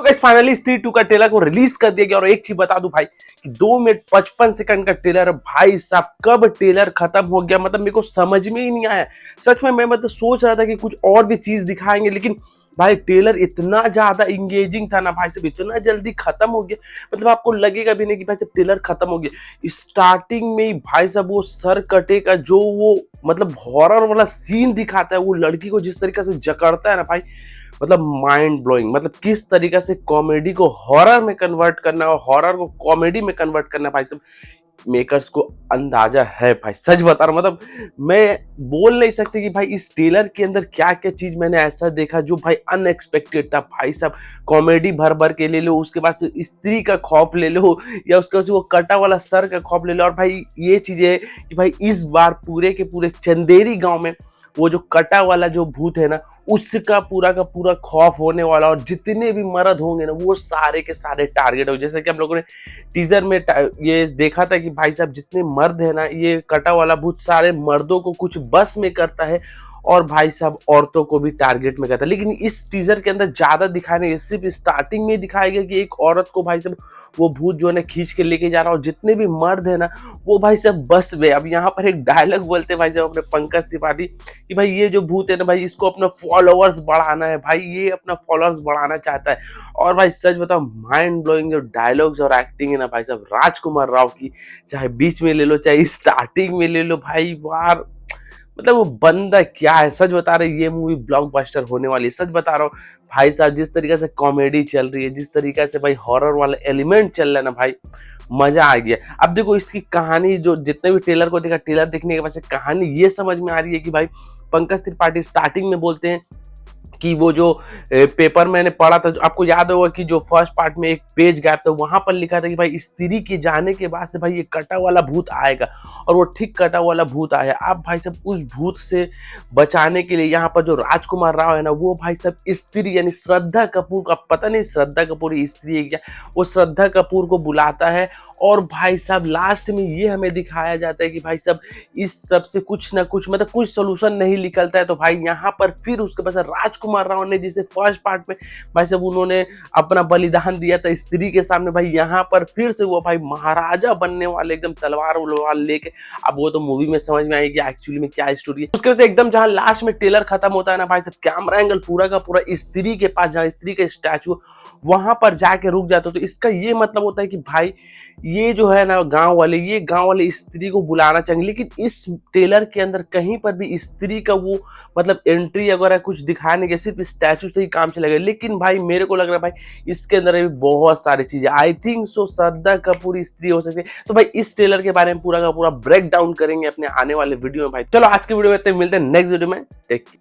Guys finally स्त्री 2 का trailer को रिलीज कर दिया गया और एक चीज बता दूं भाई कि 2 मिनट 55 सेकंड का ट्रेलर है भाई साहब। कब ट्रेलर खत्म हो गया मतलब मेरे को समझ में ही नहीं आया। सच में मैं मतलब सोच रहा था कि कुछ और भी चीज दिखाएंगे, लेकिन भाई ट्रेलर इतना ज्यादा इंगेजिंग था ना भाई साहब, इतना जल्दी खत्म हो गया मतलब आपको लगेगा भी नहीं कि भाई साहब ट्रेलर खत्म हो गया। स्टार्टिंग में ही भाई साहब वो सर कटे का जो वो मतलब हॉरर वाला सीन दिखाता है, वो लड़की को जिस तरीके से जकड़ता है ना भाई, मतलब माइंड ब्लोइंग। मतलब किस तरीके से कॉमेडी को हॉरर में कन्वर्ट करना और हॉरर को कॉमेडी में कन्वर्ट करना भाई सब मेकर्स को अंदाजा है भाई। सच बता रहा हूं मतलब मैं बोल नहीं सकती कि भाई इस ट्रेलर के अंदर क्या क्या चीज मैंने ऐसा देखा जो भाई अनएक्सपेक्टेड था भाई साहब। कॉमेडी भर भर के ले लो, उसके बाद से स्त्री का खौफ ले लो, या उसके बाद से वो कटा वाला सर का खौफ ले लो। और भाई ये चीज है कि भाई इस बार पूरे के पूरे चंदेरी गांव में वो जो कटा वाला जो भूत है ना, उसका पूरा का पूरा खौफ होने वाला, और जितने भी मर्द होंगे ना वो सारे के सारे टारगेट हो। जैसे कि हम लोगों ने टीजर में ये देखा था कि भाई साहब जितने मर्द है ना, ये कटा वाला भूत सारे मर्दों को कुछ बस में करता है और भाई साहब औरतों को भी टारगेट में करता है। लेकिन इस टीजर के अंदर ज्यादा दिखाया नहीं, सिर्फ स्टार्टिंग में दिखाया गया कि एक औरत को भाई साहब वो भूत जो है ना खींच के लेके जा रहा है, और जितने भी मर्द है ना वो भाई साहब बस में। अब यहाँ पर एक डायलॉग बोलते हैं भाई साहब अपने पंकज त्रिपाठी कि भाई ये जो भूत है ना भाई इसको अपना फॉलोअर्स बढ़ाना है, भाई ये अपना फॉलोअर्स बढ़ाना चाहता है। और भाई सच बताओ माइंड ब्लोइंग जो डायलॉग्स और एक्टिंग है ना भाई साहब राजकुमार राव की, चाहे बीच में ले लो चाहे स्टार्टिंग में ले लो, भाई वार मतलब वो बंदा क्या है। सच बता रहे ये मूवी ब्लॉकबस्टर होने वाली है, सच बता रहा हूँ भाई साहब। जिस तरीके से कॉमेडी चल रही है, जिस तरीके से भाई हॉरर वाला एलिमेंट चल रहा है ना भाई, मजा आ गया। अब देखो इसकी कहानी जो जितने भी ट्रेलर को देखा, ट्रेलर देखने के बाद से कहानी ये समझ में आ रही है कि भाई पंकज त्रिपाठी स्टार्टिंग में बोलते हैं कि वो जो पेपर मैंने पढ़ा था, आपको याद होगा कि जो फर्स्ट पार्ट में एक पेज गैप था वहां पर लिखा था कि भाई स्त्री के जाने के बाद से भाई ये कटा वाला भूत आएगा, और वो ठीक कटा वाला भूत आया। अब भाई साहब उस भूत से बचाने के लिए यहाँ पर जो राजकुमार राव है ना, वो भाई साहब स्त्री यानी श्रद्धा कपूर का, पता नहीं श्रद्धा कपूर स्त्री है क्या, वो श्रद्धा कपूर को बुलाता है। और भाई साहब लास्ट में ये हमें दिखाया जाता है कि भाई साहब इस सब से कुछ ना कुछ मतलब कुछ सोल्यूशन नहीं निकलता है। तो भाई यहाँ पर फिर उसके पास राजकुमार राव ने, जिसे फर्स्ट पार्ट में भाई साहब उन्होंने अपना बलिदान दिया था स्त्री के सामने, भाई यहाँ पर फिर से वो भाई महाराजा बनने वाले एकदम तलवार उलवार लेके। अब वो तो मूवी में समझ में आएगी एक्चुअली में क्या स्टोरी है। उसके बाद एकदम जहां लास्ट में ट्रेलर खत्म होता है ना भाई साहब, कैमरा एंगल पूरा का पूरा स्त्री के पास, जहां स्त्री का स्टैचू वहां पर जाके रुक जाता है। तो इसका ये मतलब होता है कि भाई ये जो है ना गांव वाले स्त्री को बुलाना चाहिए। लेकिन इस ट्रेलर के अंदर कहीं पर भी स्त्री का वो मतलब एंट्री वगैरह कुछ दिखाया नहीं गया, सिर्फ स्टैचू से ही काम चलेगा। लेकिन भाई मेरे को लग रहा है भाई इसके अंदर भी बहुत सारी चीजें, I think so Shraddha Kapoor स्त्री हो सकती है। तो भाई इस ट्रेलर के बारे में पूरा का पूरा ब्रेक डाउन करेंगे अपने आने वाले वीडियो में भाई। चलो आज की वीडियो में मिलते हैं नेक्स्ट वीडियो में। टेक